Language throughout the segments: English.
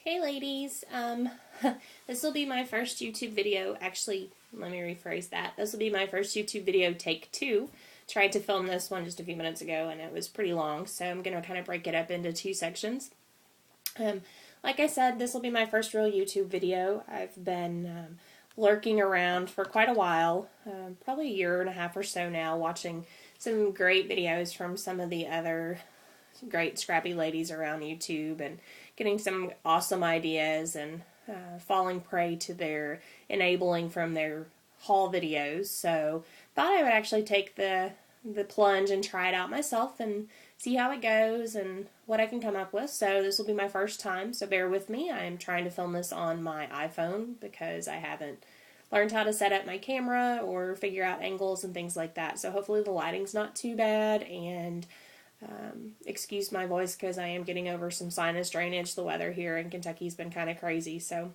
Hey ladies, this will be my first YouTube video. Actually, let me rephrase that. This will be my first YouTube video take two. Tried to film this one just a few minutes ago and it was pretty long, so I'm going to kind of break it up into two sections. Like I said, this will be my first real YouTube video. I've been lurking around for quite a while, probably a year and a half or so now, watching some great videos from some of the other great scrappy ladies around YouTube and getting some awesome ideas and falling prey to their enabling from their haul videos. So thought I would actually take the plunge and try it out myself and see how it goes and what I can come up with. So this will be my first time, so bear with me. I am trying to film this on my iPhone because I haven't learned how to set up my camera or figure out angles and things like that. So hopefully the lighting's not too bad, and excuse my voice because I am getting over some sinus drainage. The weather here in Kentucky's been kind of crazy, so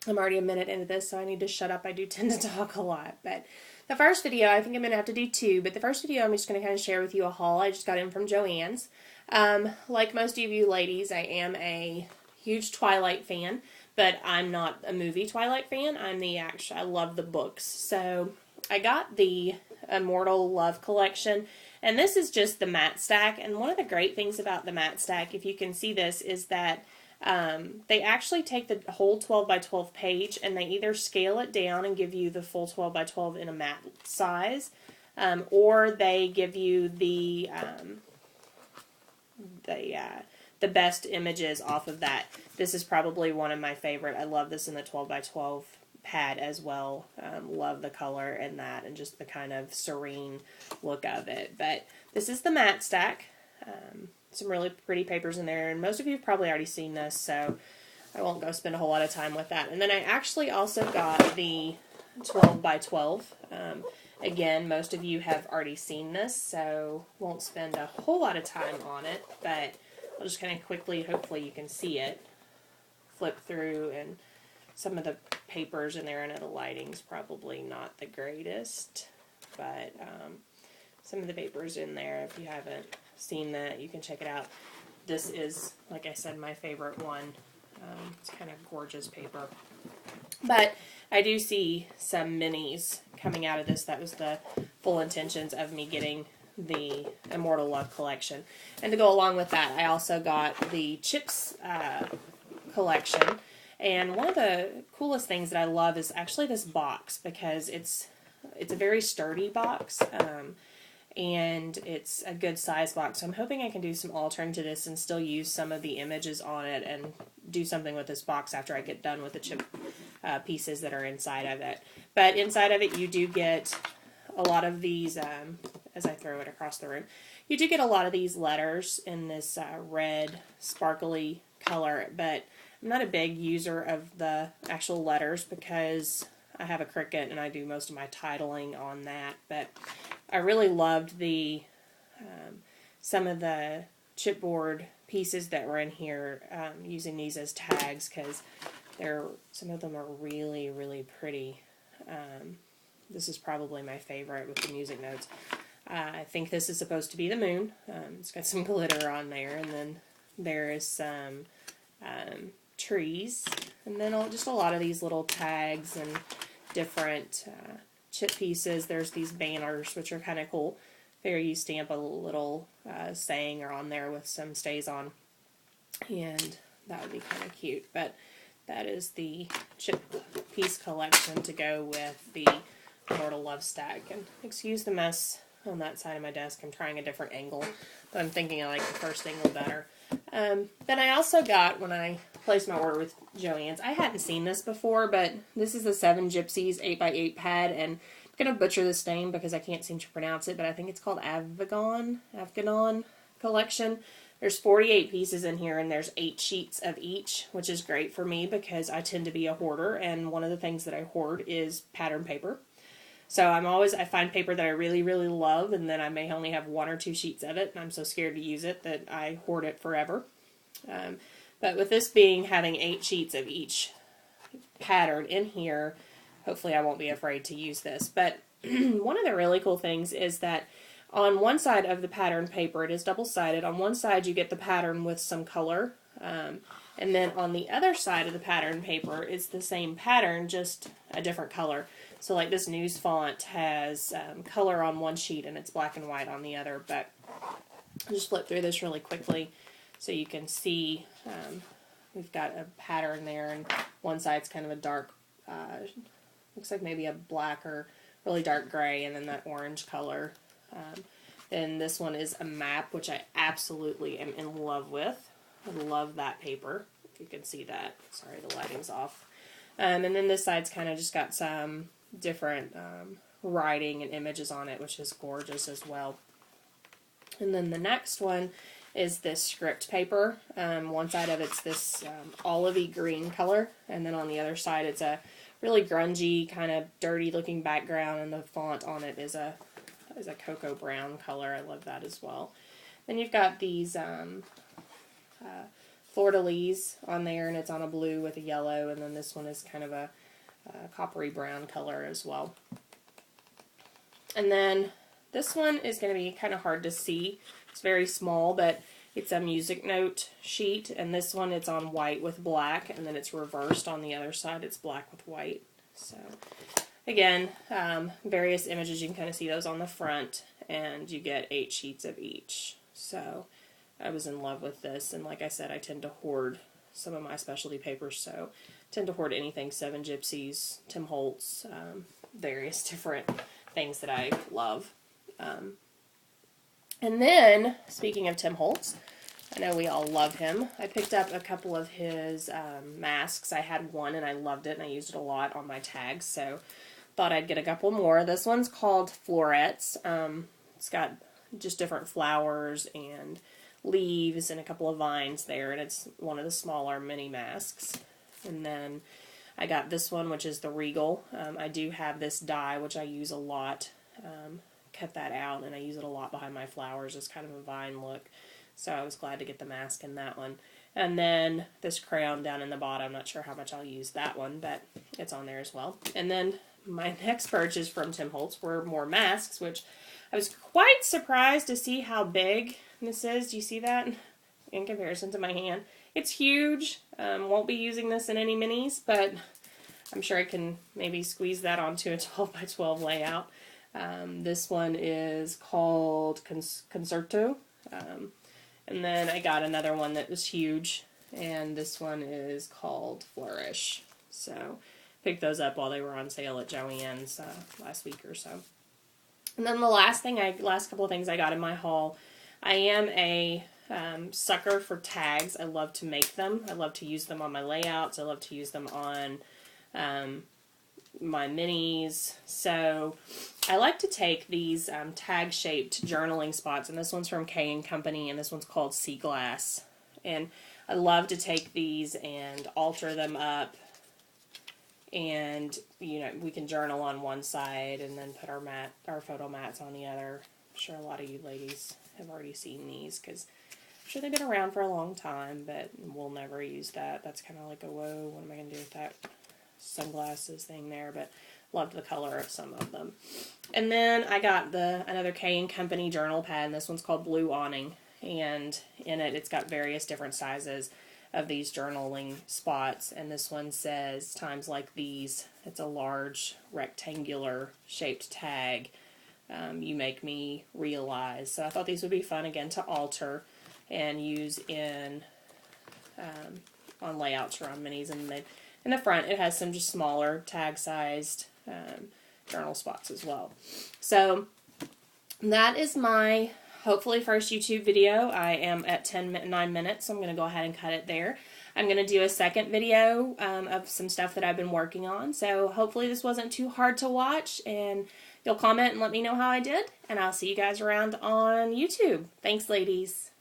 I'm already a minute into this, so I need to shut up. I do tend to talk a lot. But the first video, I think I'm going to have to do two, but the first video I'm just going to kind of share with you a haul I just got in from JoAnn's. Like most of you ladies, I am a huge Twilight fan, but I'm not a movie Twilight fan. I love the books. So I got the Immortal Love Collection, and this is just the matte stack. And one of the great things about the matte stack, if you can see this, is that they actually take the whole 12 by 12 page and they either scale it down and give you the full 12 by 12 in a matte size, or they give you the best images off of that. This is probably one of my favorite. I love this in the 12 by 12 pad as well. Love the color in that and just the kind of serene look of it. But this is the matte stack. Some really pretty papers in there, and most of you have probably already seen this, so I won't go spend a whole lot of time with that. And then I actually also got the 12 by 12. Again, most of you have already seen this, so won't spend a whole lot of time on it, but I'll just kind of quickly, hopefully you can see it, flip through, and some of the papers in there. I know the lighting's probably not the greatest, but some of the papers in there, if you haven't seen that, you can check it out. This is, like I said, my favorite one. It's kind of gorgeous paper. But I do see some minis coming out of this. That was the full intentions of me getting the Immortal Love collection. And to go along with that, I also got the Chips collection. And one of the coolest things that I love is actually this box, because it's a very sturdy box, and it's a good size box. So I'm hoping I can do some altering to this and still use some of the images on it and do something with this box after I get done with the chip pieces that are inside of it. But inside of it you do get a lot of these, as I throw it across the room, you do get a lot of these letters in this red sparkly color, but I'm not a big user of the actual letters because I have a Cricut and I do most of my titling on that. But I really loved the some of the chipboard pieces that were in here, using these as tags, because some of them are really, really pretty. This is probably my favorite with the music notes. I think this is supposed to be the moon. It's got some glitter on there, and then there is some trees, and then just a lot of these little tags and different chip pieces. There's these banners, which are kind of cool. Figure you stamp a little saying or on there with some stays on, and that would be kind of cute. But that is the chip piece collection to go with the Immortal Love stack. And excuse the mess on that side of my desk. I'm trying a different angle, but I'm thinking I like the first angle better. Then I also got, when I placed my order with JoAnn's, I hadn't seen this before, but this is the 7 Gypsies 8x8 pad, and I'm going to butcher this name because I can't seem to pronounce it, but I think it's called Afghanon collection. There's 48 pieces in here, and there's 8 sheets of each, which is great for me because I tend to be a hoarder, and one of the things that I hoard is pattern paper. So I find paper that I really, really love, and then I may only have 1 or 2 sheets of it, and I'm so scared to use it that I hoard it forever. But with this having 8 sheets of each pattern in here, hopefully I won't be afraid to use this. But one of the really cool things is that on one side of the pattern paper, it is double-sided. On one side you get the pattern with some color, And then on the other side of the pattern paper, it's the same pattern, just a different color. So like this news font has color on one sheet and it's black and white on the other, but I'll just flip through this really quickly so you can see we've got a pattern there, and one side's kind of a dark, looks like maybe a black or really dark gray, and then that orange color. Then this one is a map, which I absolutely am in love with. I love that paper, if you can see that. Sorry, the lighting's off. And then this side's kind of just got some different writing and images on it, which is gorgeous as well. And then the next one is this script paper. One side of it's this olivey green color, and then on the other side it's a really grungy, kind of dirty looking background, and the font on it is a cocoa brown color. I love that as well. Then you've got these fleur-de-lis on there, and it's on a blue with a yellow, and then this one is kind of a coppery brown color as well. And then this one is going to be kind of hard to see. It's very small, but it's a music note sheet, and this one it's on white with black, and then it's reversed on the other side. It's black with white. So again, various images. You can kind of see those on the front, and you get 8 sheets of each. So I was in love with this, and like I said, I tend to hoard some of my specialty papers, so I tend to hoard anything Seven Gypsies, Tim Holtz, various different things that I love. And then, speaking of Tim Holtz, I know we all love him. I picked up a couple of his masks. I had one and I loved it, and I used it a lot on my tags, so thought I'd get a couple more. This one's called Florets. It's got just different flowers and leaves and a couple of vines there, and it's one of the smaller mini masks. And then I got this one, which is the Regal. I do have this die, which I use a lot. Cut that out, and I use it a lot behind my flowers as kind of a vine look. So I was glad to get the mask in that one. And then this crayon down in the bottom, I'm not sure how much I'll use that one, but it's on there as well. And then my next purchase from Tim Holtz were more masks, which I was quite surprised to see how big this is. Do you see that in comparison to my hand? It's huge. Won't be using this in any minis, but I'm sure I can maybe squeeze that onto a 12 by 12 layout. This one is called Concerto. And then I got another one that was huge, and this one is called Flourish. So picked those up while they were on sale at JoAnn's last week or so. And then the last couple of things I got in my haul, I am a sucker for tags. I love to make them. I love to use them on my layouts. I love to use them on my minis. So I like to take these tag-shaped journaling spots, and this one's from K & Company, and this one's called Sea Glass. And I love to take these and alter them up, and you know, we can journal on one side and then put our photo mats on the other. I'm sure a lot of you ladies have already seen these, because I'm sure they've been around for a long time, but we'll never use that. That's kind of like a, whoa, what am I going to do with that sunglasses thing there? But loved the color of some of them. And then I got another K & Company journal pad, and this one's called Blue Awning, and in it it's got various different sizes of these journaling spots, and this one says times like these. It's a large rectangular shaped tag. You make me realize. So I thought these would be fun again to alter and use in on layouts or on minis. And then in the front it has some just smaller tag sized journal spots as well. So that is my hopefully first YouTube video. I am at 9 minutes, so I'm going to go ahead and cut it there. I'm going to do a second video of some stuff that I've been working on, so hopefully this wasn't too hard to watch, and you'll comment and let me know how I did, and I'll see you guys around on YouTube. Thanks, ladies.